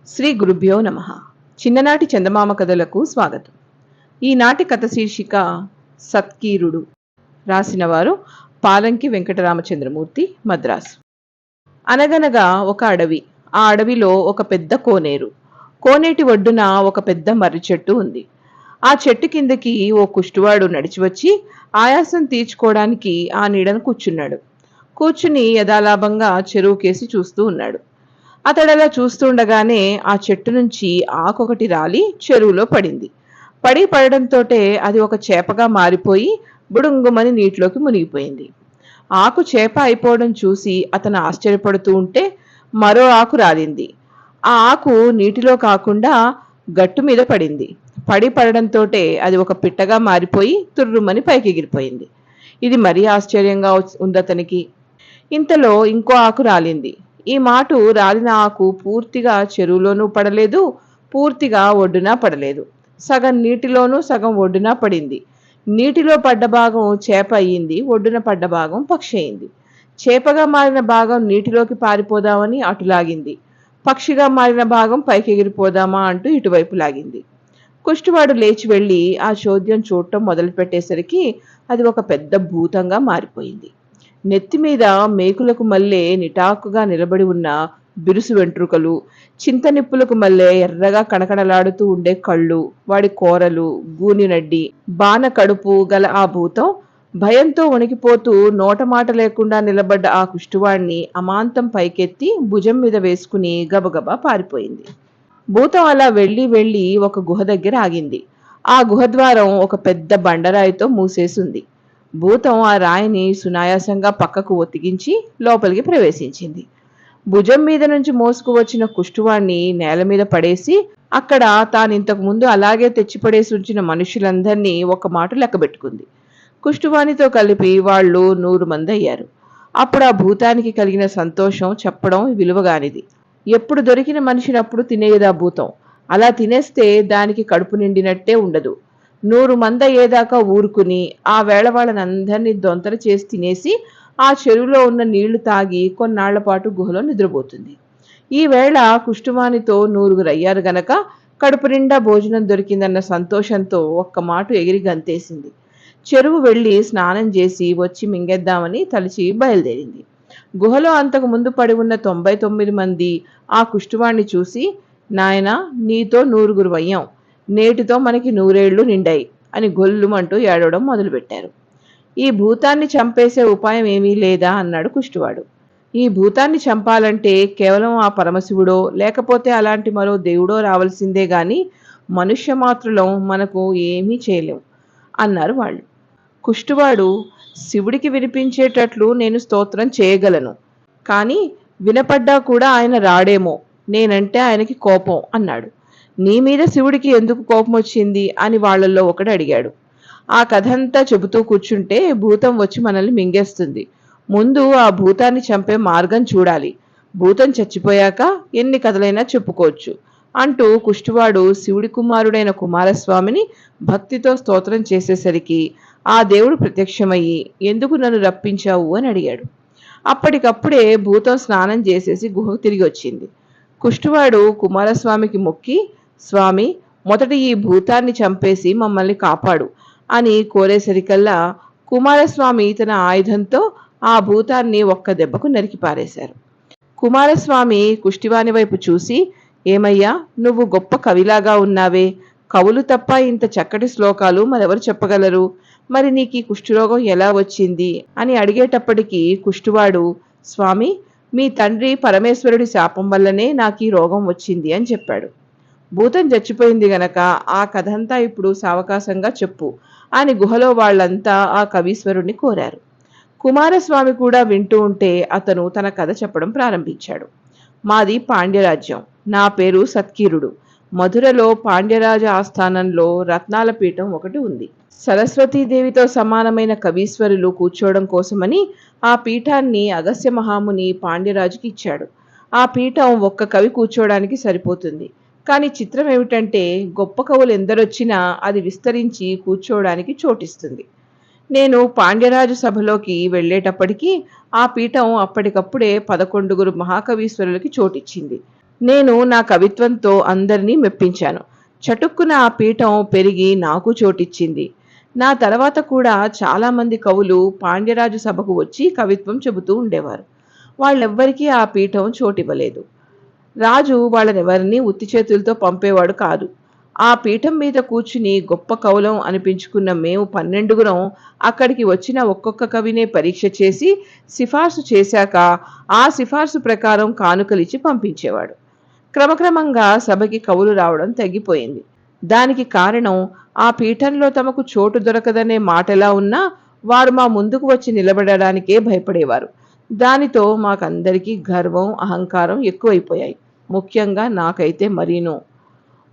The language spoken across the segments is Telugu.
శ్రీ గురుభ్యో నమః. చిన్ననాటి చందమామ కథలకు స్వాగతం. ఈనాటి కథ శీర్షిక సత్కీరుడు. రాసినవారు పాలంకి వెంకటరామచంద్రమూర్తి, మద్రాసు. అనగనగా ఒక అడవి. ఆ అడవిలో ఒక పెద్ద కోనేరు. కోనేటి ఒడ్డున ఒక పెద్ద మర్రి చెట్టు ఉంది. ఆ చెట్టు కిందకి ఓ కుష్టువాడు నడిచి వచ్చి ఆయాసం తీర్చుకోవడానికి ఆ నీడను కూర్చున్నాడు. కూర్చుని యథాలాభంగా చెరువు కేసి చూస్తూ ఉన్నాడు. అతడలా చూస్తుండగానే ఆ చెట్టు నుంచి ఆకొకటి రాలి చెరువులో పడింది. పడడంతోటే అది ఒక చేపగా మారిపోయి బుడుంగుమని నీటిలోకి మునిగిపోయింది. ఆకు చేప అయిపోవడం చూసి అతను ఆశ్చర్యపడుతూ ఉంటే మరో ఆకు రాలింది. ఆ ఆకు నీటిలో కాకుండా గట్టు మీద పడింది. పడడంతోటే అది ఒక పిట్టగా మారిపోయి తుర్రుమని పైకి ఎగిరిపోయింది. ఇది మరీ ఆశ్చర్యంగా ఉందతనికి. ఇంతలో ఇంకో ఆకు రాలింది. ఈ మాటు రాలిన ఆకు పూర్తిగా చెరువులోనూ పడలేదు, పూర్తిగా ఒడ్డున పడలేదు. సగం నీటిలోనూ సగం ఒడ్డున పడింది. నీటిలో పడ్డ భాగం చేప అయ్యింది, ఒడ్డున పడ్డ భాగం పక్షి అయింది. చేపగా మారిన భాగం నీటిలోకి పారిపోదామని అటు లాగింది. పక్షిగా మారిన భాగం పైకి ఎగిరిపోదామా అంటూ ఇటువైపు లాగింది. కుష్టివాడు లేచి వెళ్ళి ఆ చోద్యం చూడటం మొదలుపెట్టేసరికి అది ఒక పెద్ద భూతంగా మారిపోయింది. నెత్తిమీద మేకులకు మల్లె నిటాకుగా నిలబడి ఉన్న బిరుసు వెంట్రుకలు, చింతనిప్పులకు మల్లె ఎర్రగా కణకణలాడుతూ ఉండే కళ్ళు, వాడి కోరలు, గూనినడ్డి, బాన కడుపు గల ఆ భూతం భయంతో వణికిపోతూ నోటమాట లేకుండా నిలబడ్డ ఆ కుష్టివాణ్ణి అమాంతం పైకెత్తి భుజం మీద వేసుకుని గబగబా పారిపోయింది. భూతం అలా వెళ్ళి ఒక గుహ దగ్గర ఆగింది. ఆ గుహద్వారం ఒక పెద్ద బండరాయితో మూసేసింది. భూతం ఆ రాయిని సునాయాసంగా పక్కకు ఒత్తిగించి లోపలికి ప్రవేశించింది. భుజం మీద నుంచి మోసుకు వచ్చిన కుష్టువాణ్ణి నేల మీద పడేసి అక్కడ తానింతకు ముందు అలాగే తెచ్చిపడేసి ఉంచిన మనుషులందరినీ ఒక మాట లెక్కబెట్టుకుంది. కుష్టువాణితో కలిపి వాళ్ళు 100 మంది అయ్యారు. అప్పుడు ఆ భూతానికి కలిగిన సంతోషం చెప్పడం విలువగానిది. ఎప్పుడు దొరికిన మనిషినప్పుడు తినేదా భూతం. అలా తినేస్తే దానికి కడుపు నిండినట్టే ఉండదు. 100 మంది అయ్యేదాకా ఊరుకుని ఆ వేళ వాళ్ళనందరినీ దొంతర చేసి తినేసి ఆ చెరువులో ఉన్న నీళ్లు తాగి కొన్నాళ్ల పాటు గుహలో నిద్రపోతుంది. ఈ వేళ కుష్టువానితో 100 అయ్యారు గనక కడుపు నిండా భోజనం దొరికిందన్న సంతోషంతో ఒక్క మాట ఎగిరి గంతేసింది. చెరువు వెళ్ళి స్నానం చేసి వచ్చి మింగేద్దామని తలిచి బయలుదేరింది. గుహలో అంతకు ముందు పడి ఉన్న 99 మంది ఆ కుష్టువాణ్ణి చూసి, నాయనా నీతో 100 అయ్యాం, నేటితో మనకి 100 ఏళ్లు నిండాయి అని గొల్లుమంటూ ఏడవడం మొదలుపెట్టారు. ఈ భూతాన్ని చంపేసే ఉపాయం ఏమీ లేదా అన్నాడు కుష్టివాడు. ఈ భూతాన్ని చంపాలంటే కేవలం ఆ పరమశివుడో లేకపోతే అలాంటి మరో దేవుడో రావాల్సిందే గాని మనుష్య మాత్రులం మనకు ఏమీ చేయలేం అన్నారు వాళ్ళు. కుష్టివాడు, శివుడికి వినిపించేటట్లు నేను స్తోత్రం చేయగలను, కానీ వినపడ్డా కూడా ఆయన రాడేమో, నేనంటే ఆయనకి కోపం అన్నాడు. నీ మీద శివుడికి ఎందుకు కోపం వచ్చింది అని వాళ్ళల్లో ఒకడు అడిగాడు. ఆ కథంతా చెబుతూ కూర్చుంటే భూతం వచ్చి మనల్ని మింగేస్తుంది. ముందు ఆ భూతాన్ని చంపే మార్గం చూడాలి. భూతం చచ్చిపోయాక ఎన్ని కథలైనా చెప్పుకోవచ్చు అంటూ కుష్టివాడు శివుడి కుమారుడైన కుమారస్వామిని భక్తితో స్తోత్రం చేసేసరికి ఆ దేవుడు ప్రత్యక్షమయ్యి ఎందుకు నన్ను రప్పించావు అని అడిగాడు. అప్పటికప్పుడే భూతం స్నానం చేసేసి గుహకు తిరిగి వచ్చింది. కుష్టివాడు కుమారస్వామికి మొక్కి, స్వామి, మొదట ఈ భూతాన్ని చంపేసి మమ్మల్ని కాపాడు అని కోరేసరికల్లా కుమారస్వామి తన ఆయుధంతో ఆ భూతాన్ని ఒక్క దెబ్బకు నరికి పారేశారు. కుమారస్వామి కుష్టివాని వైపు చూసి, ఏమయ్యా, నువ్వు గొప్ప కవిలాగా ఉన్నావే, కవులు తప్ప ఇంత చక్కటి శ్లోకాలు మరెవరు చెప్పగలరు, మరి నీకు ఈ కుష్ఠరోగం ఎలా వచ్చింది అని అడిగేటప్పటికీ కుష్టివాడు, స్వామి, మీ తండ్రి పరమేశ్వరుడి శాపం వల్లనే నాకు ఈ రోగం వచ్చింది అని చెప్పాడు. భూతం చచ్చిపోయింది గనక ఆ కథంతా ఇప్పుడు సావకాశంగా చెప్పు అని గుహలో వాళ్ళంతా ఆ కవీశ్వరుణ్ణి కోరారు. కుమారస్వామి కూడా వింటూ ఉంటే అతను తన కథ చెప్పడం ప్రారంభించాడు. మాది పాండ్యరాజ్యం. నా పేరు సత్కీరుడు. మధురలో పాండ్యరాజ ఆస్థానంలో రత్నాల పీఠం ఒకటి ఉంది. సరస్వతీదేవితో సమానమైన కవీశ్వరులు కూర్చోవడం కోసమని ఆ పీఠాన్ని అగస్త్య మహాముని పాండ్యరాజుకి ఇచ్చాడు. ఆ పీఠం ఒక్క కవి కూర్చోవడానికి సరిపోతుంది. కానీ చిత్రం ఏమిటంటే గొప్ప కవులు ఎందరొచ్చినా అది విస్తరించి కూర్చోవడానికి చోటిస్తుంది. నేను పాండ్యరాజు సభలోకి వెళ్ళేటప్పటికీ ఆ పీఠం అప్పటికప్పుడే 11 మహాకవీశ్వరులకి చోటిచ్చింది. నేను నా కవిత్వంతో అందరినీ మెప్పించాను. చటుక్కున ఆ పీఠం పెరిగి నాకు చోటిచ్చింది. నా తర్వాత కూడా చాలామంది కవులు పాండ్యరాజు సభకు వచ్చి కవిత్వం చెబుతూ ఉండేవారు. వాళ్ళెవ్వరికీ ఆ పీఠం చోటివ్వలేదు. రాజు వాళ్ళనెవరినీ ఉత్తి చేతులతో పంపేవాడు కాదు. ఆ పీఠం మీద కూర్చుని గొప్ప కవులం అనిపించుకున్న మేము 12గురం అక్కడికి వచ్చిన ఒక్కొక్క కవినే పరీక్ష చేసి సిఫార్సు చేశాక ఆ సిఫార్సు ప్రకారం కానుకలిచ్చి పంపించేవాడు. క్రమక్రమంగా సభకి కవులు రావడం తగ్గిపోయింది. దానికి కారణం ఆ పీఠంలో తమకు చోటు దొరకదనే మాటలా ఉన్నా వారు మా ముందుకు వచ్చి నిలబడడానికే భయపడేవారు. దానితో మాకందరికీ గర్వం, అహంకారం ఎక్కువైపోయాయి. ముఖ్యంగా నాకైతే మరీను.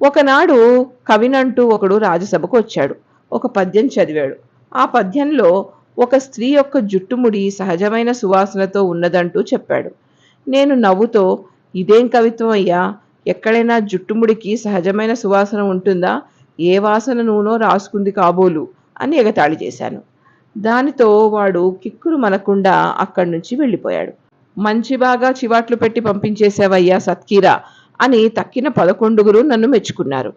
ఒకనాడు కవినంటూ ఒకడు రాజసభకు వచ్చాడు. ఒక పద్యం చదివాడు. ఆ పద్యంలో ఒక స్త్రీ యొక్క జుట్టుముడి సహజమైన సువాసనతో ఉన్నదంటూ చెప్పాడు. నేను నవ్వుతో, ఇదేం కవిత్వం అయ్యా, ఎక్కడైనా జుట్టుముడికి సహజమైన సువాసన ఉంటుందా, ఏ వాసన నూనో రాసుకుంది కాబోలు అని ఎగతాళి చేశాను. దానితో వాడు కిక్కురు మనకుండా అక్కడి నుంచి వెళ్ళిపోయాడు. మంచి బాగా చివాట్లు పెట్టి పంపించేశావయ్యా సత్కీరా అని తక్కిన 11గురు నన్ను మెచ్చుకున్నారు.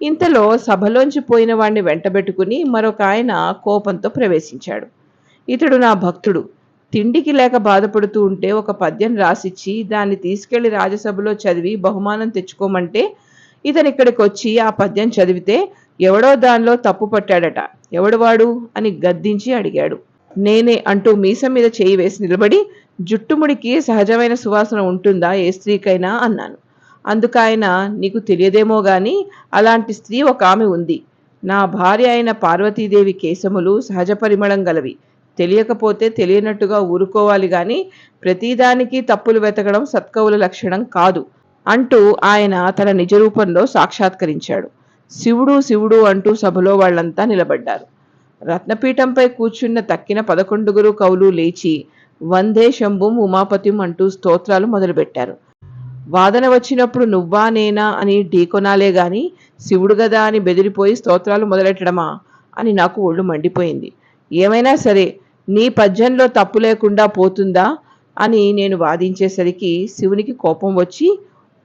ఇంతలో సభలోంచి పోయిన వాణ్ణి వెంటబెట్టుకుని మరొక ఆయన కోపంతో ప్రవేశించాడు. ఇతడు నా భక్తుడు. తిండికి లేక బాధపడుతూ ఉంటే ఒక పద్యం రాసిచ్చి దాన్ని తీసుకెళ్లి రాజసభలో చదివి బహుమానం తెచ్చుకోమంటే ఇతనిక్కడికి వచ్చి ఆ పద్యం చదివితే ఎవడో దానిలో తప్పు పట్టాడట. ఎవడువాడు అని గద్దించి అడిగాడు. నేనే అంటూ మీసం మీద చేయి వేసి నిలబడి, జుట్టుముడికి సహజమైన సువాసన ఉంటుందా ఏ స్త్రీకైనా అన్నాను. అందుకాయన, నీకు తెలియదేమో గాని అలాంటి స్త్రీ ఒక ఆమె ఉంది. నా భార్య అయిన పార్వతీదేవి కేశములు సహజ పరిమళం గలవి. తెలియకపోతే తెలియనట్టుగా ఊరుకోవాలి గాని ప్రతిదానికి తప్పులు వెతకడం సత్కవుల లక్షణం కాదు అంటూ ఆయన తన నిజరూపంలో సాక్షాత్కరించాడు. శివుడు శివుడు అంటూ సభలో వాళ్లంతా నిలబడ్డారు. రత్నపీఠంపై కూర్చున్న తక్కిన 11గురు కవులు లేచి వందే శంభుం ఉమాపతిం అంటూ స్తోత్రాలు మొదలుపెట్టారు. వాదన వచ్చినప్పుడు నువ్వా నేనా అని ఢీకొనాలే గాని శివుడు గదా అని బెదిరిపోయి స్తోత్రాలు మొదలెట్టడమా అని నాకు ఒళ్ళు మండిపోయింది. ఏమైనా సరే నీ పద్యంలో తప్పు లేకుండా పోతుందా అని నేను వాదించేసరికి శివునికి కోపం వచ్చి,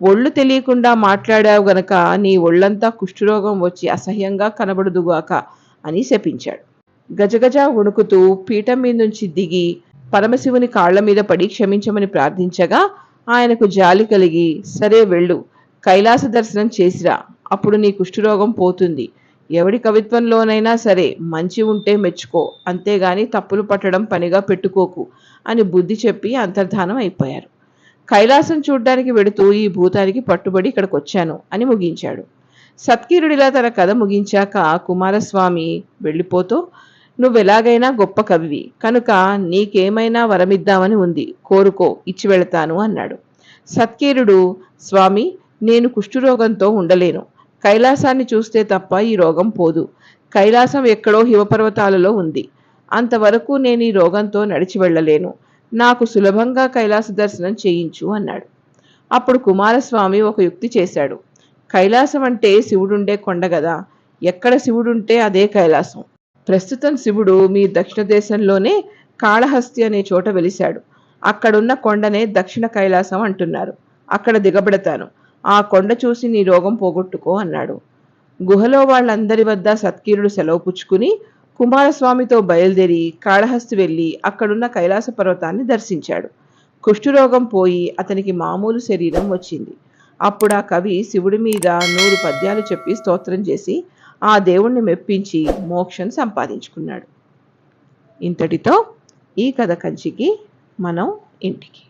ఒళ్ళు తెలియకుండా మాట్లాడావు గనక నీ ఒళ్ళంతా కుష్ఠరోగం వచ్చి అసహ్యంగా కనబడుదుగాక అని శపించాడు. గజగజ వణుకుతూ పీఠం మీద నుంచి దిగి పరమశివుని కాళ్ల మీద పడి క్షమించమని ప్రార్థించగా ఆయనకు జాలి కలిగి, సరే వెళ్ళు, కైలాస దర్శనం చేసిరా, అప్పుడు నీ కుష్ఠరోగం పోతుంది. ఎవడి కవిత్వంలోనైనా సరే మంచి ఉంటే మెచ్చుకో, అంతేగాని తప్పులు పట్టడం పనిగా పెట్టుకోకు అని బుద్ధి చెప్పి అంతర్ధానం అయిపోయారు. కైలాసం చూడ్డానికి వెడుతూ ఈ భూతానికి పట్టుబడి ఇక్కడికి వచ్చాను అని ముగించాడు. సత్కీరుడిలా తన కథ ముగించాక కుమారస్వామి వెళ్ళిపోతూ, నువ్వెలాగైనా గొప్ప కవివి కనుక నీకేమైనా వరమిద్దామని ఉంది, కోరుకో, ఇచ్చి వెళతాను అన్నాడు. సత్కీరుడు, స్వామి, నేను కుష్ఠరోగంతో ఉండలేను. కైలాసాన్ని చూస్తే తప్ప ఈ రోగం పోదు. కైలాసం ఎక్కడో హిమపర్వతాలలో ఉంది. అంతవరకు నేను ఈ రోగంతో నడిచి వెళ్ళలేను. నాకు సులభంగా కైలాస దర్శనం చేయించు అన్నాడు. అప్పుడు కుమారస్వామి ఒక యుక్తి చేశాడు. కైలాసం అంటే శివుడుండే కొండ గదా, ఎక్కడ శివుడుంటే అదే కైలాసం. ప్రస్తుతం శివుడు మీ దక్షిణ దేశంలోనే కాళహస్తి అనే చోట వెలిశాడు. అక్కడున్న కొండనే దక్షిణ కైలాసం అంటున్నారు. అక్కడ దిగబడతాను. ఆ కొండ చూసి నీ రోగం పోగొట్టుకో అన్నాడు. గుహలో వాళ్ళందరి వద్ద సత్కీరుడు సెలవు పుచ్చుకుని కుమారస్వామితో బయలుదేరి కాళహస్తి వెళ్ళి అక్కడున్న కైలాస పర్వతాన్ని దర్శించాడు. కుష్ఠరోగం పోయి అతనికి మామూలు శరీరం వచ్చింది. అప్పుడు ఆ కవి శివుడి మీద 100 పద్యాలు చెప్పి స్తోత్రం చేసి ఆ దేవుణ్ణి మెప్పించి మోక్షం సంపాదించుకున్నాడు. ఇంతటితో ఈ కథ కంచికి, మనం ఇంటికి.